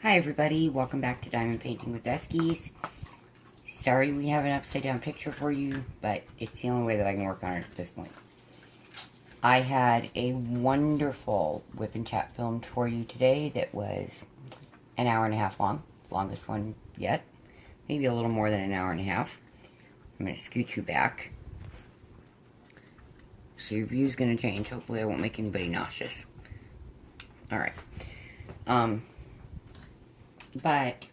Hi everybody, welcome back to Diamond Painting with Eskies. Sorry we have an upside down picture for you, but it's the only way that I can work on it at this point. I had a wonderful Wip Chat filmed for you today that was an hour and a half long. Longest one yet. Maybe a little more than an hour and a half. I'm going to scoot you back. So your view's going to change. Hopefully I won't make anybody nauseous. Alright. But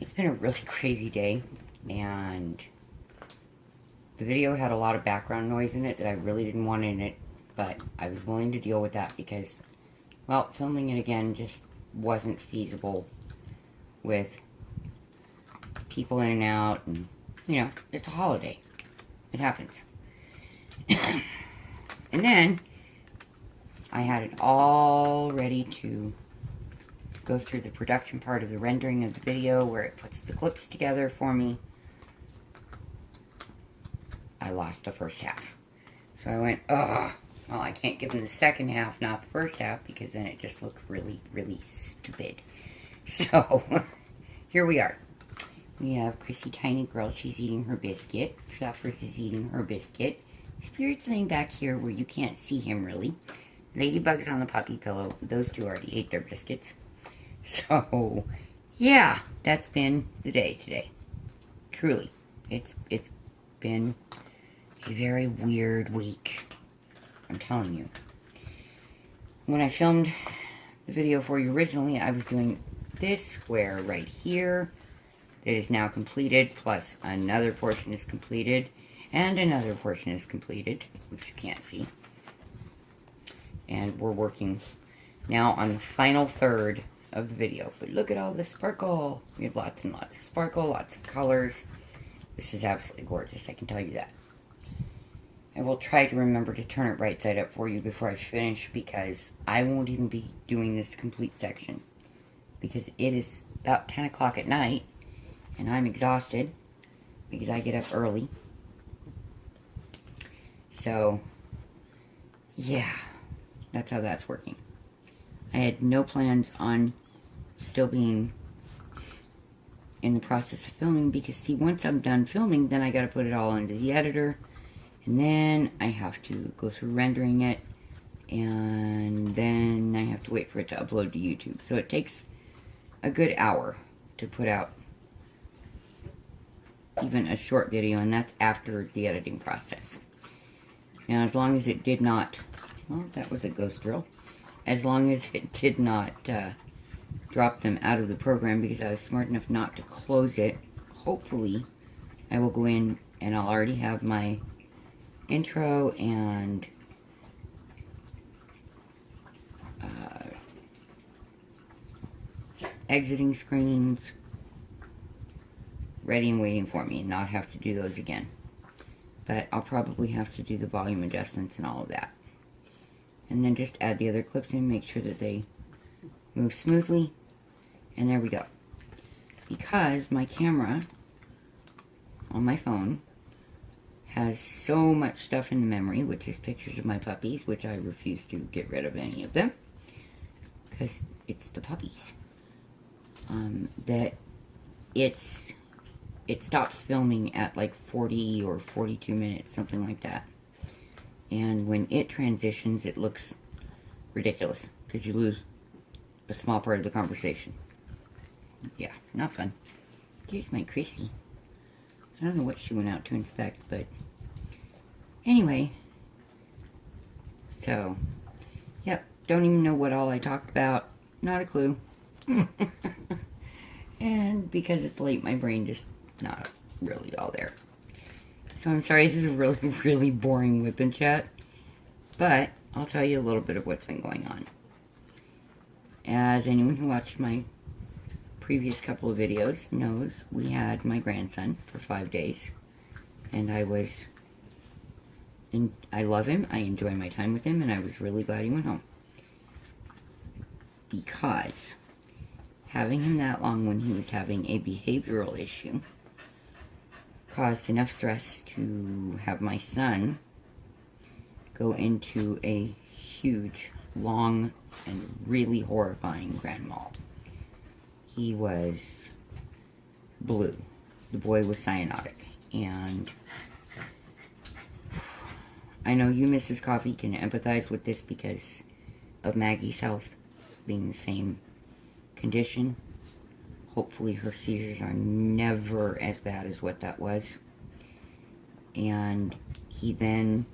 it's been a really crazy day, and the video had a lot of background noise in it that I really didn't want in it, but I was willing to deal with that because, well, filming it again just wasn't feasible with people in and out, and, you know, it's a holiday. It happens. And then I had it all ready to go through the production part of the rendering of the video where it puts the clips together for me. I lost the first half. So I went, ugh, well, I can't give them the second half, not the first half, because then it just looks really, really stupid. So, here we are. We have Chrissy Tiny Girl. She's eating her biscuit. Fluffers is eating her biscuit. Spirit's laying back here where you can't see him, really. Ladybug's on the puppy pillow. Those two already ate their biscuits. So, yeah, that's been the day today. Truly. It's been a very weird week. I'm telling you. When I filmed the video for you originally, I was doing this square right here that is now completed, plus another portion is completed, and another portion is completed, which you can't see. And we're working now on the final third of the video. But look at all the sparkle. We have lots and lots of sparkle, lots of colors. This is absolutely gorgeous, I can tell you that. I will try to remember to turn it right side up for you before I finish, because I won't even be doing this complete section. Because it is about 10 o'clock at night, and I'm exhausted because I get up early. So, yeah, that's how that's working. I had no plans on still being in the process of filming, because, see, once I'm done filming, then I gotta put it all into the editor, and then I have to go through rendering it, and then I have to wait for it to upload to YouTube. So it takes a good hour to put out even a short video, and that's after the editing process. Now, as long as it did not, well, that was a ghost drill. As long as it did not drop them out of the program, because I was smart enough not to close it, hopefully I will go in and I'll already have my intro and exiting screens ready and waiting for me, and not have to do those again. But I'll probably have to do the volume adjustments and all of that. And then just add the other clips in, make sure that they move smoothly, and there we go. Because my camera on my phone has so much stuff in the memory, which is pictures of my puppies, which I refuse to get rid of any of them, because it's the puppies, that it stops filming at like 40 or 42 minutes, something like that. And when it transitions, it looks ridiculous, because you lose a small part of the conversation. Yeah, not fun. Here's my Chrissy. I don't know what she went out to inspect, but anyway. So, yep, don't even know what all I talked about. Not a clue. And because it's late, my brain just not really all there. So I'm sorry, this is a really, really boring Wip Chat, but I'll tell you a little bit of what's been going on. As anyone who watched my previous couple of videos knows, we had my grandson for 5 days, and I love him, I enjoy my time with him, and I was really glad he went home. Because having him that long when he was having a behavioral issue caused enough stress to have my son go into a huge, long, and really horrifying grand mal. he was blue. The boy was cyanotic. And I know you, Mrs. Coffee, can empathize with this because of Maggie's health being the same condition. Hopefully her seizures are never as bad as what that was. And he then,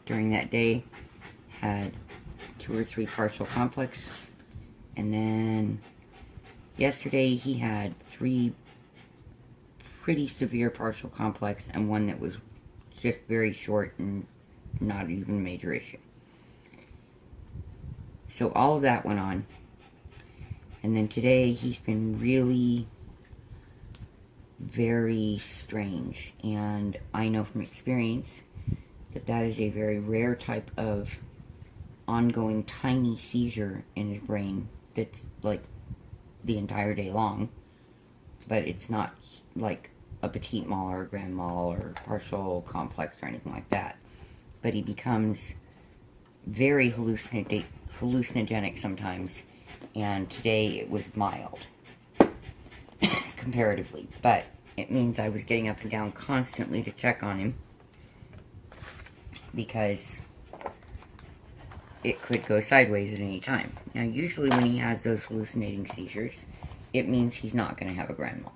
during that day, had 2 or 3 partial complex. And then yesterday he had 3 pretty severe partial complex and 1 that was just very short and not even a major issue. So all of that went on. And then today he's been really very strange. And I know from experience that that is a very rare type of ongoing tiny seizure in his brain that's like the entire day long. But it's not like a petit mal or a grand mal or partial complex or anything like that. But he becomes very hallucinogenic sometimes, and today it was mild comparatively, but it means I was getting up and down constantly to check on him because it could go sideways at any time. Now usually when he has those hallucinating seizures, it means he's not going to have a grand mal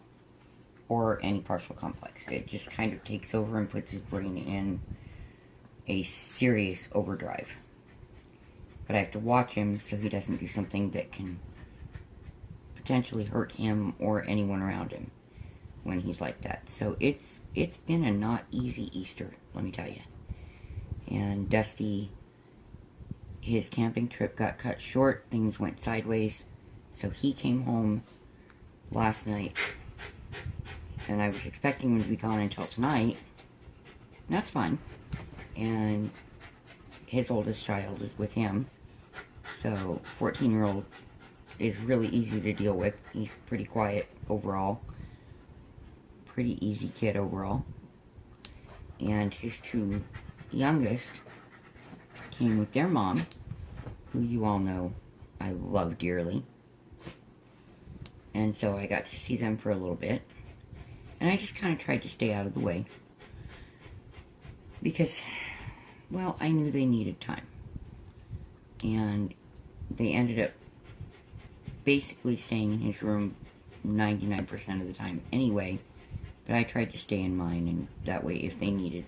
or any partial complex. It just kind of takes over and puts his brain in a serious overdrive. But I have to watch him so he doesn't do something that can potentially hurt him or anyone around him when he's like that. So it's been a not easy Easter, let me tell you. And Dusty, his camping trip got cut short. Things went sideways. So he came home last night. And I was expecting him to be gone until tonight. And that's fine. And his oldest child is with him. So, 14-year-old is really easy to deal with. He's pretty quiet overall. Pretty easy kid overall. And his 2 youngest came with their mom, who you all know I love dearly. And so I got to see them for a little bit. And I just kind of tried to stay out of the way. Because, well, I knew they needed time. And they ended up basically staying in his room 99% of the time anyway. But I tried to stay in mine, and that way if they needed,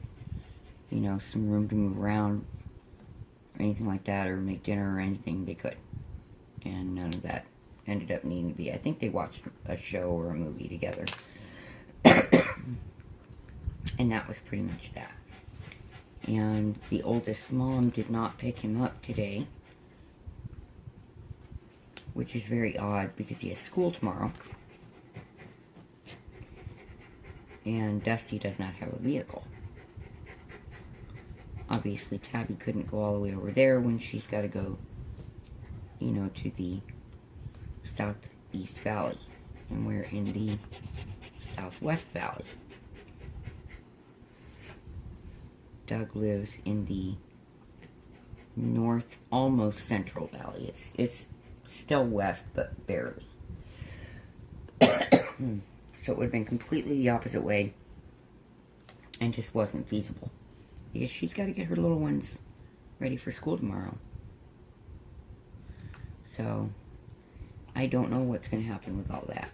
you know, some room to move around or anything like that, or make dinner or anything, they could. And none of that ended up needing to be. I think they watched a show or a movie together. And that was pretty much that. And the oldest mom did not pick him up today, which is very odd because he has school tomorrow. And Dusty does not have a vehicle. Obviously, Tabby couldn't go all the way over there when she's got to go, you know, to the Southeast Valley. And we're in the Southwest Valley. Doug lives in the north, almost central valley. It's still west, but barely. So it would have been completely the opposite way, and just wasn't feasible. Because she's got to get her little ones ready for school tomorrow. So, I don't know what's going to happen with all that.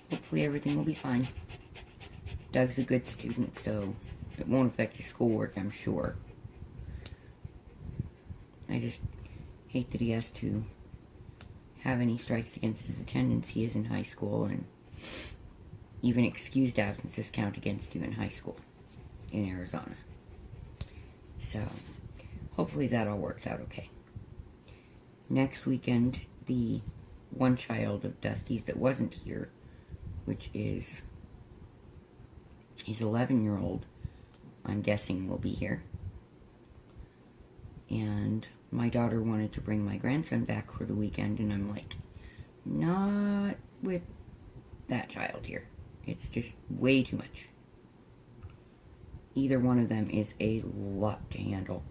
Hopefully everything will be fine. Doug's a good student, so it won't affect his schoolwork, I'm sure. I just hate that he has to have any strikes against his attendance. He is in high school, and even excused absences count against you in high school in Arizona. So, hopefully that all works out okay. Next weekend, the one child of Dusty's that wasn't here, which is his 11-year-old, I'm guessing will be here. And my daughter wanted to bring my grandson back for the weekend, and I'm like, not with that child here. It's just way too much. Either one of them is a lot to handle.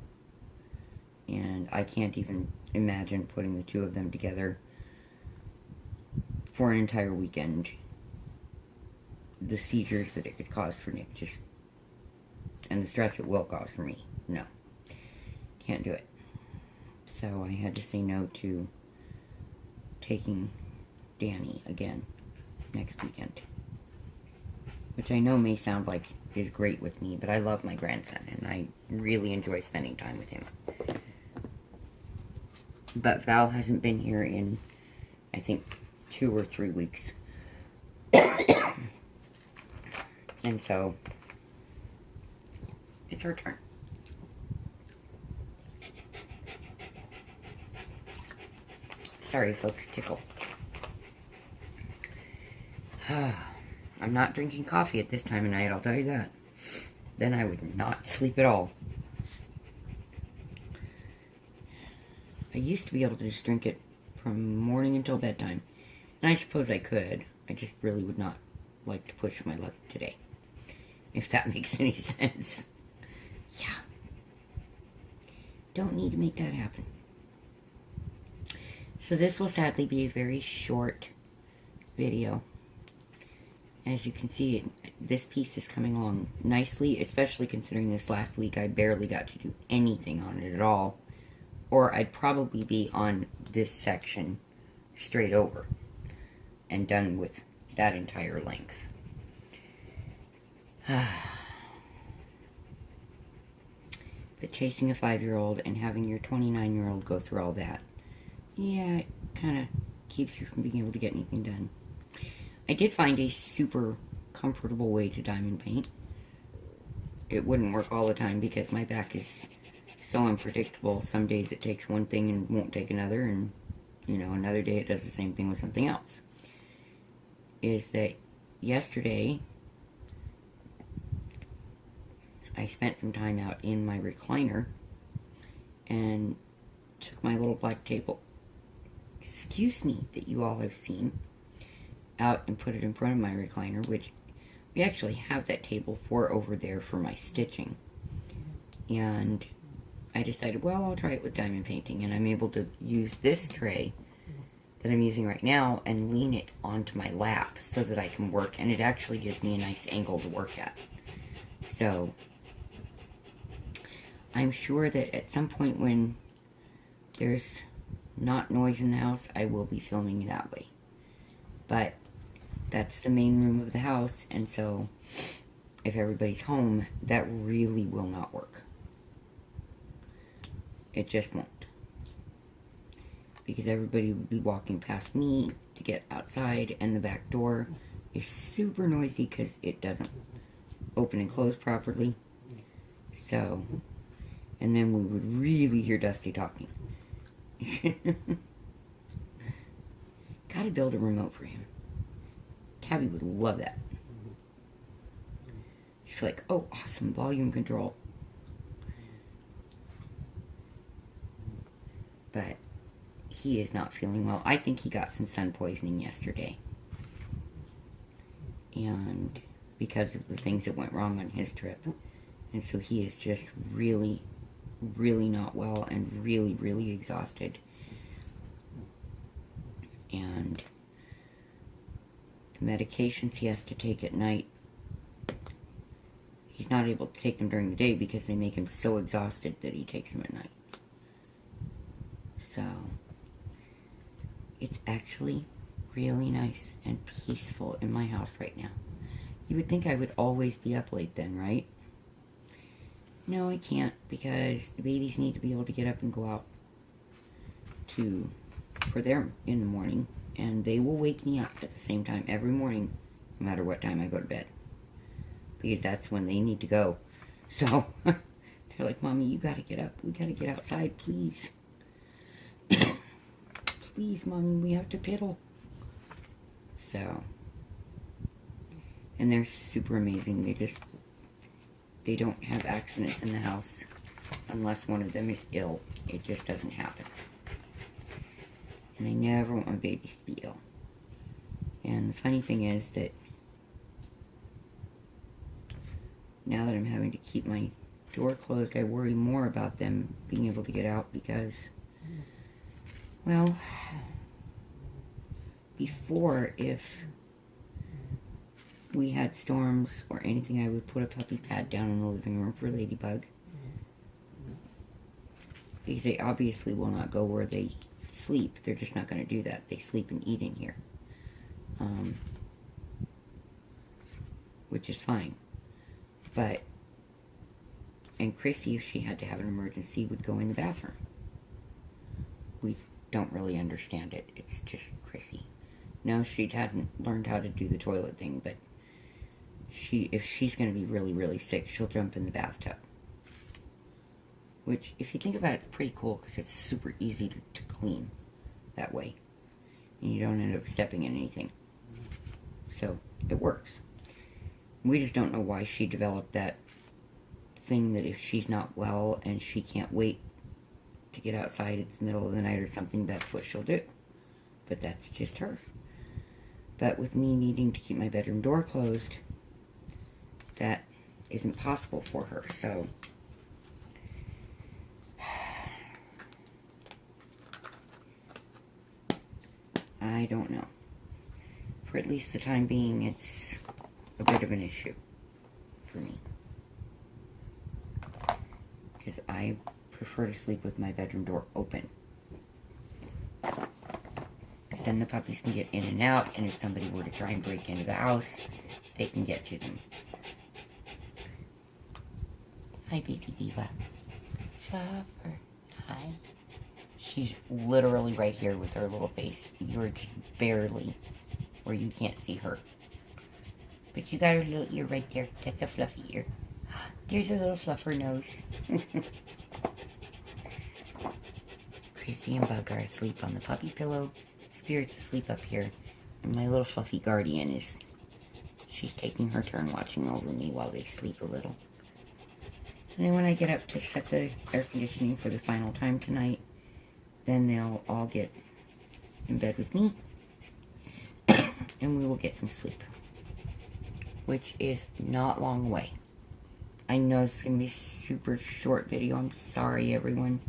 And I can't even imagine putting the two of them together for an entire weekend. The seizures that it could cause for Nick just, and the stress it will cause for me. No. Can't do it. So I had to say no to taking Danny again next weekend. Which I know may sound like is great with me, but I love my grandson and I really enjoy spending time with him. But Val hasn't been here in, I think, 2 or 3 weeks. And so, it's her turn. Sorry, folks, tickle. I'm not drinking coffee at this time of night, I'll tell you that. Then I would not sleep at all. I used to be able to just drink it from morning until bedtime. And I suppose I could. I just really would not like to push my luck today. If that makes any sense. Yeah. Don't need to make that happen. So this will sadly be a very short video. As you can see, this piece is coming along nicely, especially considering this last week I barely got to do anything on it at all. Or I'd probably be on this section straight over and done with that entire length. But chasing a 5-year-old and having your 29-year-old go through all that, yeah, it kind of keeps you from being able to get anything done. I did find a super comfortable way to diamond paint. It wouldn't work all the time because my back is so unpredictable. Some days it takes one thing and won't take another, and, you know, another day it does the same thing with something else. Is that yesterday I spent some time out in my recliner and took my little black table, excuse me, that you all have seen, out and put it in front of my recliner, which we actually have that table for over there for my stitching. And I decided, well, I'll try it with diamond painting, and I'm able to use this tray that I'm using right now and lean it onto my lap so that I can work, and it actually gives me a nice angle to work at. So I'm sure that at some point when there's not noise in the house, I will be filming that way. But that's the main room of the house, and so if everybody's home, that really will not work. It just won't. Because everybody will be walking past me to get outside, and the back door is super noisy because it doesn't open and close properly. So, and then we would really hear Dusty talking. Gotta build a remote for him. Tabby would love that. She's like, oh, awesome, volume control. But he is not feeling well. I think he got some sun poisoning yesterday. And because of the things that went wrong on his trip. And so he is just really, really not well and really, really exhausted. And the medications he has to take at night, he's not able to take them during the day because they make him so exhausted that he takes them at night. So, it's actually really nice and peaceful in my house right now. You would think I would always be up late then, right? No, I can't, because the babies need to be able to get up and go out for them in the morning, and they will wake me up at the same time every morning, no matter what time I go to bed, because that's when they need to go. So, they're like, Mommy, you gotta get up. We gotta get outside, please. Please, Mommy, we have to piddle. So, and they're super amazing. They don't have accidents in the house unless one of them is ill. It just doesn't happen. And I never want my babies to be ill. And the funny thing is that now that I'm having to keep my door closed, I worry more about them being able to get out, because Well, before, if we had storms or anything, I would put a puppy pad down in the living room for Ladybug. Because they obviously will not go where they sleep. They're just not going to do that. They sleep and eat in here. Which is fine. But, and Chrissy, if she had to have an emergency, would go in the bathroom. We don't really understand it. It's just Chrissy. No, she hasn't learned how to do the toilet thing, but if she's going to be really, really sick, she'll jump in the bathtub. Which, if you think about it, it's pretty cool because it's super easy to clean that way. And you don't end up stepping in anything. So, it works. We just don't know why she developed that thing that if she's not well and she can't wait to get outside, it's the middle of the night or something, that's what she'll do. But that's just her. But with me needing to keep my bedroom door closed, that isn't possible for her, so I don't know. For at least the time being, it's a bit of an issue for me. Because I prefer to sleep with my bedroom door open. Because then the puppies can get in and out, and if somebody were to try and break into the house, they can get to them. Hi, baby diva. Shopper. Hi. She's literally right here with her little face. You're just barely where you can't see her. But you got her little ear right there. That's a fluffy ear. There's a little fluffer nose. Chrissy and Bug are asleep on the puppy pillow. Spirit's asleep up here. And my little fluffy guardian she's taking her turn watching over me while they sleep a little. And then when I get up to set the air conditioning for the final time tonight, then they'll all get in bed with me. And we will get some sleep. Which is not long away. I know it's going to be a super short video. I'm sorry, everyone.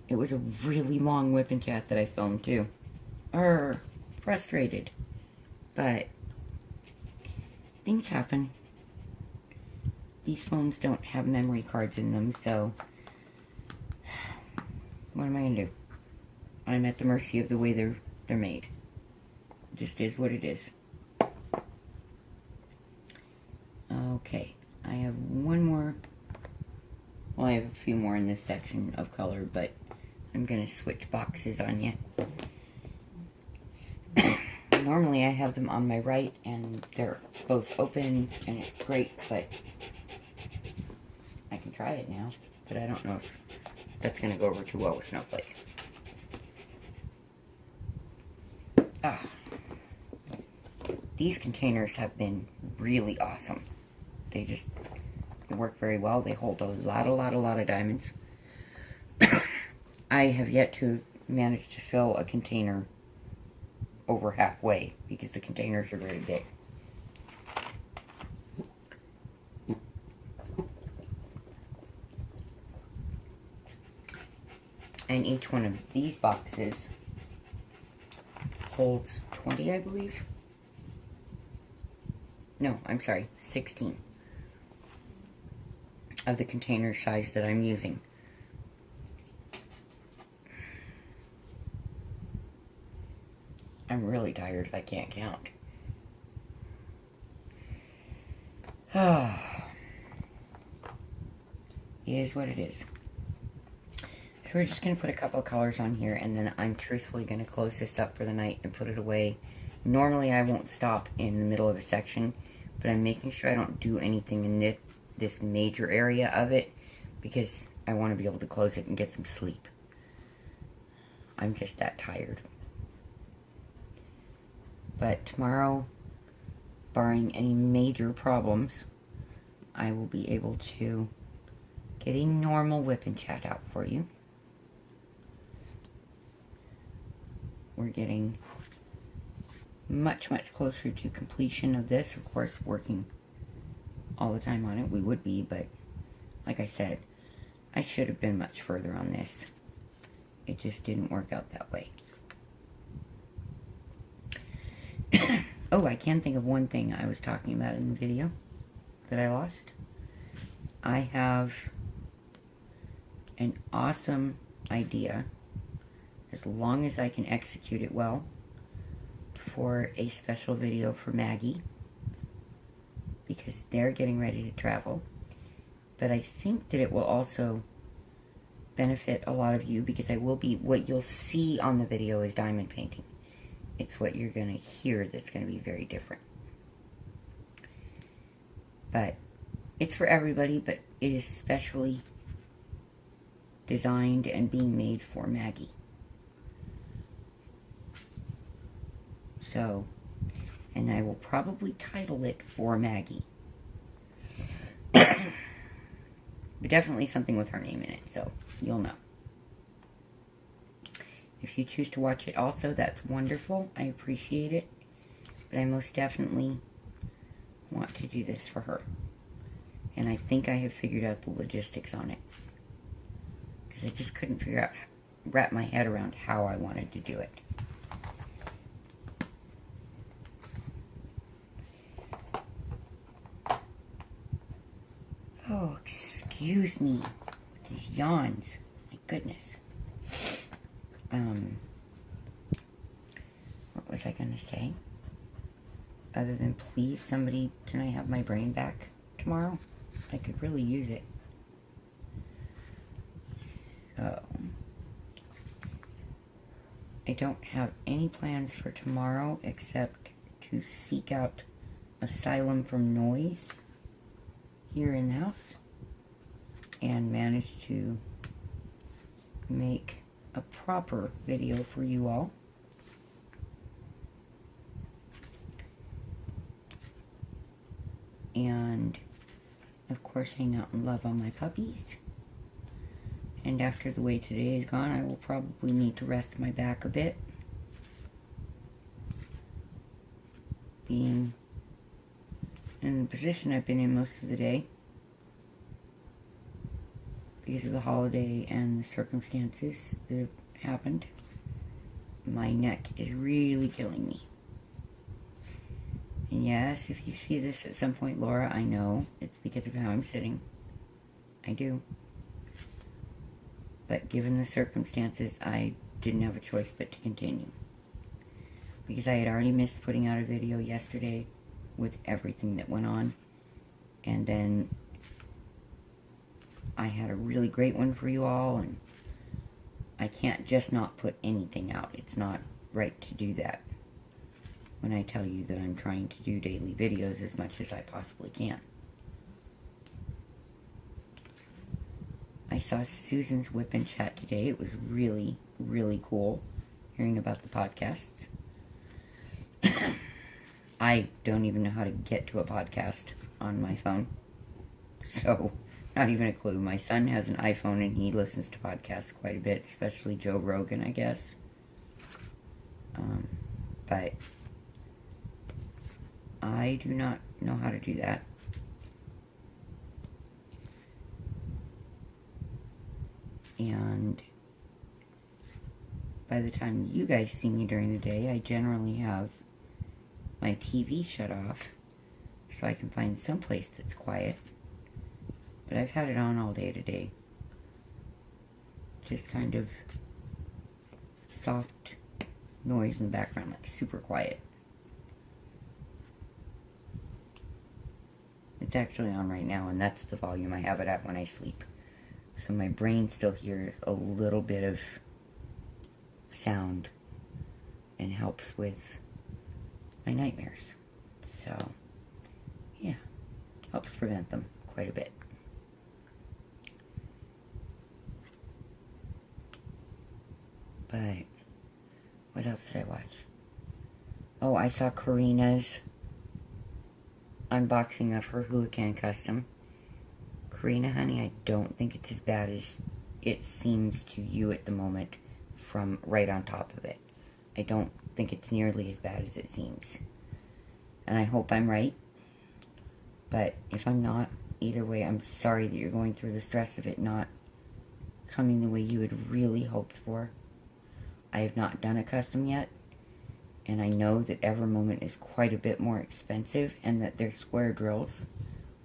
It was a really long Wip Chat that I filmed, too. Frustrated. But things happen. These phones don't have memory cards in them, so what am I going to do? I'm at the mercy of the way they're made. It just is what it is. Okay, I have one more. Well, I have a few more in this section of color, but I'm going to switch boxes on you. Normally I have them on my right, and they're both open, and it's great, but I can try it now, but I don't know if that's going to go over too well with Snowflake. These containers have been really awesome. They work very well. They hold a lot of diamonds. I have yet to manage to fill a container over halfway because the containers are very big. And each one of these boxes holds 20, I believe. No, I'm sorry, 16 of the container size that I'm using. I'm really tired if I can't count. It is what it is. So we're just going to put a couple of colors on here, and then I'm truthfully going to close this up for the night and put it away. Normally I won't stop in the middle of a section, but I'm making sure I don't do anything in this major area of it, because I want to be able to close it and get some sleep. I'm just that tired. But tomorrow, barring any major problems, I will be able to get a normal Wip Chat out for you. We're getting much closer to completion of this. Of course, working all the time on it, we would be, but like I said, I should have been much further on this. it just didn't work out that way. Oh, I can think of one thing I was talking about in the video that I lost. I have an awesome idea, as long as I can execute it well, for a special video for Maggie, because they're getting ready to travel. But I think that it will also benefit a lot of you, because I will be, what you'll see on the video is diamond painting. It's what you're going to hear that's going to be very different. But it's for everybody, but it is specially designed and being made for Maggie. So, and I will probably title it For Maggie. But definitely something with her name in it, so you'll know. If you choose to watch it also, that's wonderful. I appreciate it. But I most definitely want to do this for her. And I think I have figured out the logistics on it. Because I just couldn't wrap my head around how I wanted to do it. Oh, excuse me. These yawns. My goodness. What was I going to say? Other than, please, somebody, can I have my brain back tomorrow? I could really use it. So, I don't have any plans for tomorrow except to seek out asylum from noise here in the house and manage to make a proper video for you all. And of course hang out and love on my puppies. And after the way today is gone, I will probably need to rest my back a bit, being in the position I've been in most of the day because of the holiday and the circumstances that have happened. My neck is really killing me. And yes, if you see this at some point, Laura, I know it's because of how I'm sitting. I do. But given the circumstances, I didn't have a choice but to continue. Because I had already missed putting out a video yesterday with everything that went on. And then I had a really great one for you all, and I can't just not put anything out. It's not right to do that when I tell you that I'm trying to do daily videos as much as I possibly can. I saw Susan's Wip Chat today. It was really, really cool hearing about the podcasts. I don't even know how to get to a podcast on my phone. So, not even a clue. My son has an iPhone and he listens to podcasts quite a bit, especially Joe Rogan, I guess. But I do not know how to do that. And by the time you guys see me during the day, I generally have my TV shut off so I can find some place that's quiet. But I've had it on all day today. Just kind of soft noise in the background, like super quiet. It's actually on right now, and that's the volume I have it at when I sleep. So my brain still hears a little bit of sound and helps with my nightmares. So, yeah, helps prevent them quite a bit. But what else did I watch? Oh, I saw Karina's unboxing of her Hurricane Custom. Karina, honey, I don't think it's as bad as it seems to you at the moment from right on top of it. I don't think it's nearly as bad as it seems. And I hope I'm right. But if I'm not, either way, I'm sorry that you're going through the stress of it not coming the way you had really hoped for. I have not done a custom yet, and I know that Evermoment is quite a bit more expensive, and that they're square drills,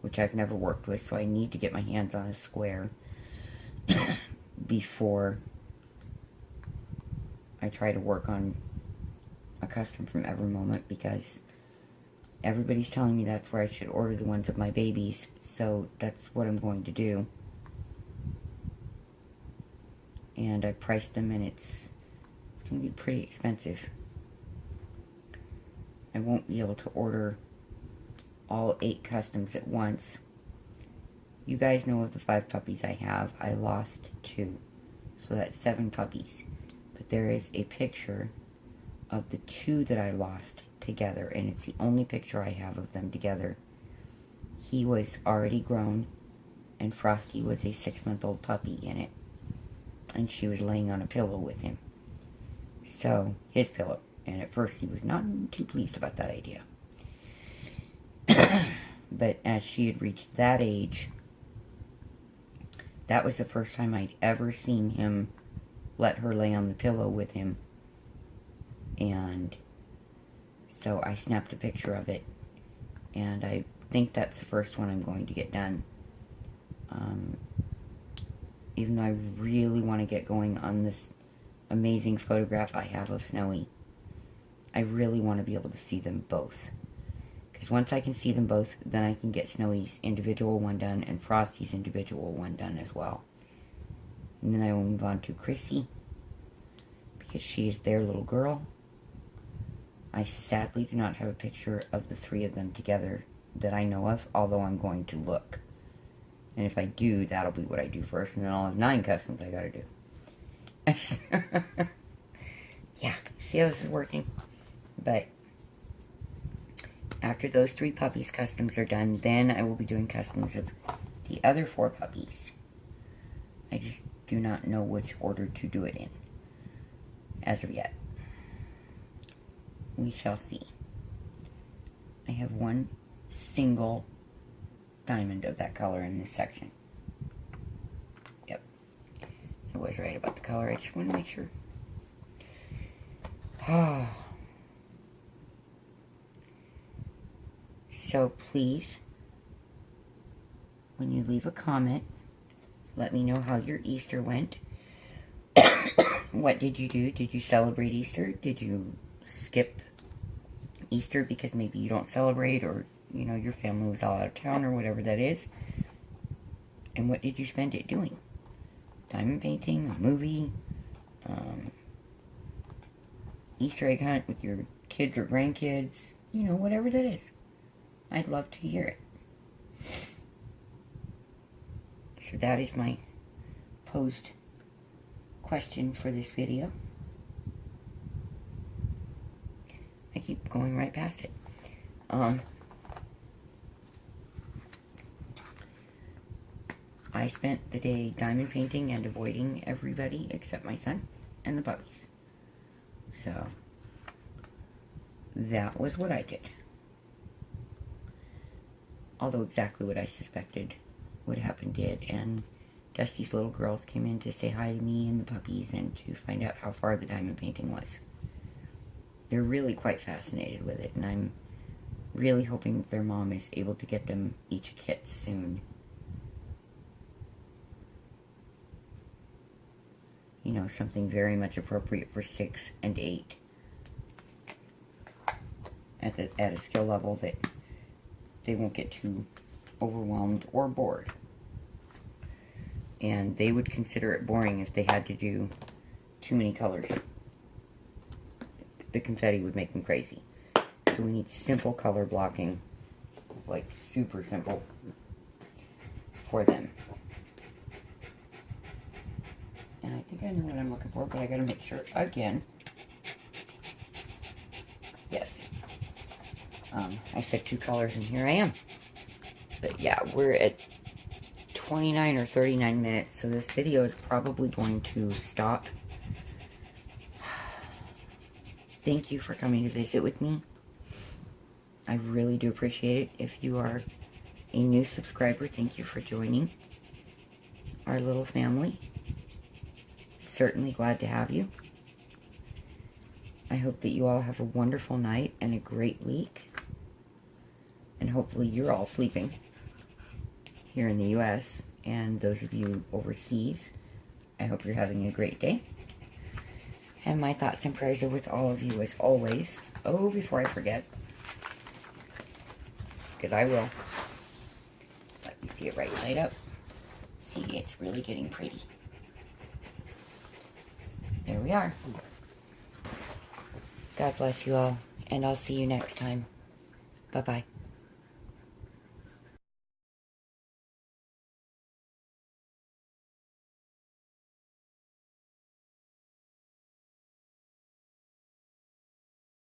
which I've never worked with, so I need to get my hands on a square before I try to work on a custom from Evermoment, because everybody's telling me that's where I should order the ones of my babies, so that's what I'm going to do. And I priced them, and it's going to be pretty expensive. I won't be able to order all 8 customs at once. You guys know of the 5 puppies I have. I lost 2, so that's 7 puppies. But there is a picture of the 2 that I lost together, and it's the only picture I have of them together. He was already grown, and Frosty was a 6-month-old puppy in it, and she was laying on a pillow with him. So, his pillow. And at first he was not too pleased about that idea. But as she had reached that age, that was the first time I'd ever seen him let her lay on the pillow with him. And so I snapped a picture of it, and I think that's the first one I'm going to get done. Even though I really want to get going on this amazing photograph I have of Snowy, I really want to be able to see them both. Because once I can see them both, then I can get Snowy's individual one done and Frosty's individual one done as well. And then I will move on to Chrissy, because she is their little girl. I sadly do not have a picture of the 3 of them together that I know of, although I'm going to look. And if I do, that'll be what I do first, and then I'll have 9 customs I gotta do. Yeah, see how this is working? But after those 3 puppies customs are done, then I will be doing customs of the other 4 puppies. I just do not know which order to do it in as of yet. We shall see. I have 1 single diamond of that color in this section. Yep. I was right about the color. I just want to make sure. So please, when you leave a comment, let me know how your Easter went. What did you do? Did you celebrate Easter? Did you skip Easter because maybe you don't celebrate, or, you know, your family was all out of town, or whatever that is? And what did you spend it doing? Diamond painting, a movie, Easter egg hunt with your kids or grandkids, you know, whatever that is. I'd love to hear it. So that is my posed question for this video. I keep going right past it. I spent the day diamond painting and avoiding everybody except my son and the puppies. So, that was what I did. Although exactly what I suspected would happen did, and Dusty's little girls came in to say hi to me and the puppies and to find out how far the diamond painting was. They're really quite fascinated with it, and I'm really hoping that their mom is able to get them each a kit soon. You know, something very much appropriate for 6 and 8. At a skill level that they won't get too overwhelmed or bored. And they would consider it boring if they had to do too many colors. The confetti would make them crazy. So we need simple color blocking, like super simple, for them. And I think I know what I'm looking for, but I gotta make sure again. Yes. I said 2 colors, and here I am. But yeah, we're at 29 or 39 minutes, so this video is probably going to stop. Thank you for coming to visit with me. I really do appreciate it. If you are a new subscriber, thank you for joining our little family. certainly glad to have you. I hope that you all have a wonderful night and a great week. And hopefully you're all sleeping here in the U.S. And those of you overseas, I hope you're having a great day. And my thoughts and prayers are with all of you as always. Oh, before I forget, because I will. Let me see it right light up. See, it's really getting pretty. There we are. God bless you all, and I'll see you next time. Bye-bye.